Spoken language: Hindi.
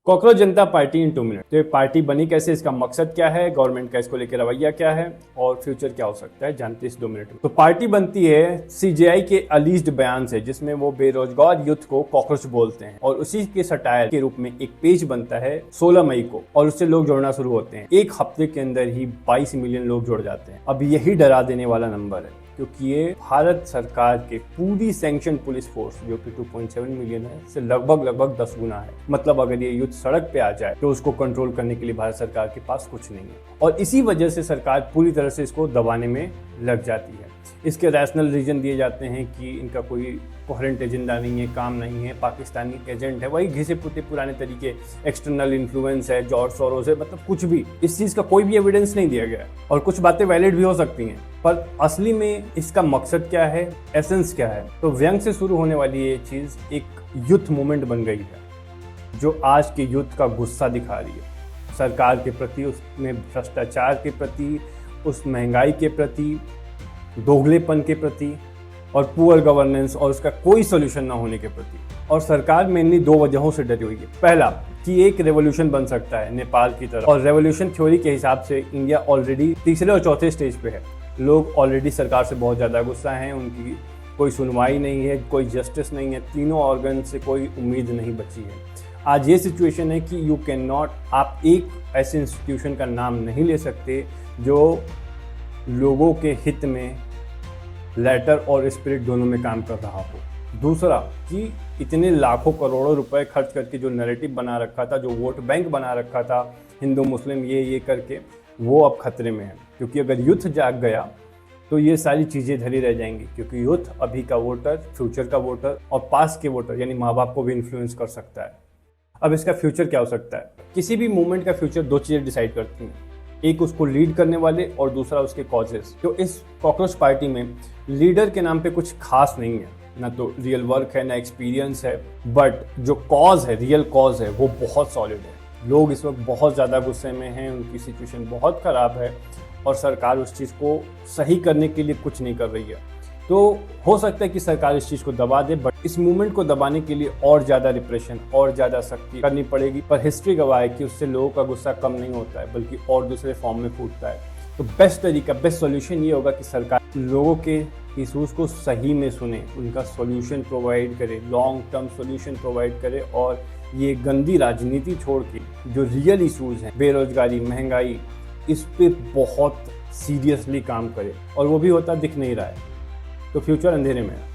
कॉकरोच जनता पार्टी इन 2 मिनट। तो ये पार्टी बनी कैसे, इसका मकसद क्या है, गवर्नमेंट का इसको लेकर रवैया क्या है और फ्यूचर क्या हो सकता है, जानते इस 2 मिनट में। तो पार्टी बनती है सीजेआई के अलीज्ड बयान से, जिसमें वो बेरोजगार यूथ को कॉकरोच बोलते हैं और उसी के सटायर के रूप में एक पेज बनता है 16 मई को और उससे लोग जुड़ना शुरू होते हैं। एक हफ्ते के अंदर ही 22 मिलियन लोग जुड़ जाते हैं। अब यही डरा देने वाला नंबर है, क्योंकि ये भारत सरकार के पूरी सैंक्शन पुलिस फोर्स जो कि 2.7 मिलियन है से लगभग 10 गुना है। मतलब अगर ये युद्ध सड़क पे आ जाए तो उसको कंट्रोल करने के लिए भारत सरकार के पास कुछ नहीं है और इसी वजह से सरकार पूरी तरह से इसको दबाने में लग जाती है। इसके रैशनल रीजन दिए जाते हैं कि इनका कोई कोहेरेंट एजेंडा नहीं है, काम नहीं है, पाकिस्तानी एजेंट है, वही घिसे पुते पुराने तरीके, एक्सटर्नल इन्फ्लुएंस है, जॉर्ज सोरोस है, मतलब कुछ भी, इस चीज़ का कोई भी एविडेंस नहीं दिया गया और कुछ बातें वैलिड भी हो सकती हैं, पर असली में इसका मकसद क्या है, एसेंस क्या है। तो व्यंग से शुरू होने वाली ये चीज़ एक यूथ मूवमेंट बन गई है जो आज के यूथ का गुस्सा दिखा रही है सरकार के प्रति, उसमें भ्रष्टाचार के प्रति, उस महंगाई के प्रति, दोगलेपन के प्रति और पुअर गवर्नेंस और उसका कोई सोल्यूशन ना होने के प्रति। और सरकार मेनली 2 वजहों से डरी हुई है। पहला कि एक रेवोल्यूशन बन सकता है नेपाल की तरह, और रेवोल्यूशन थ्योरी के हिसाब से इंडिया ऑलरेडी तीसरे और चौथे स्टेज पे है। लोग ऑलरेडी सरकार से बहुत ज़्यादा गुस्सा हैं, उनकी कोई सुनवाई नहीं है, कोई जस्टिस नहीं है, तीनों ऑर्गन से कोई उम्मीद नहीं बची है। आज ये सिचुएशन है कि यू कैन नॉट, आप एक ऐसे इंस्टीट्यूशन का नाम नहीं ले सकते जो लोगों के हित में लेटर और स्पिरिट दोनों में काम कर रहा हो। दूसरा कि इतने लाखों करोड़ों रुपए खर्च करके जो नैरेटिव बना रखा था, जो वोट बैंक बना रखा था हिंदू मुस्लिम ये करके, वो अब खतरे में है। क्योंकि अगर यूथ जाग गया तो ये सारी चीज़ें धरी रह जाएंगी, क्योंकि यूथ अभी का वोटर, फ्यूचर का वोटर और पास्ट के वोटर यानी माँ बाप को भी इन्फ्लुएंस कर सकता है। अब इसका फ्यूचर क्या हो सकता है? किसी भी मूवमेंट का फ्यूचर 2 चीज़ें डिसाइड करती हैं, एक उसको लीड करने वाले और दूसरा उसके कॉजेस। तो इस कॉकरोच पार्टी में लीडर के नाम पे कुछ खास नहीं है, ना तो रियल वर्क है ना एक्सपीरियंस है, बट जो कॉज है, रियल कॉज है, वो बहुत सॉलिड है। लोग इस वक्त बहुत ज़्यादा गुस्से में हैं, उनकी सिचुएशन बहुत ख़राब है और सरकार उस चीज़ को सही करने के लिए कुछ नहीं कर रही है। तो हो सकता है कि सरकार इस चीज़ को दबा दे, बट इस मूवमेंट को दबाने के लिए और ज़्यादा रिप्रेशन और ज़्यादा सख्ती करनी पड़ेगी। पर हिस्ट्री गवाह है कि उससे लोगों का गुस्सा कम नहीं होता है, बल्कि और दूसरे फॉर्म में फूटता है। तो बेस्ट तरीका, बेस्ट सॉल्यूशन ये होगा कि सरकार लोगों के इशूज़ को सही में सुने, उनका सॉल्यूशन प्रोवाइड करे, लॉन्ग टर्म सॉल्यूशन प्रोवाइड करे और ये गंदी राजनीति छोड़ के जो रियल इशूज़ हैं, बेरोजगारी, महंगाई, इस पर बहुत सीरियसली काम करे। और वो भी होता दिख नहीं रहा है, तो फ्यूचर अंधेरे में है।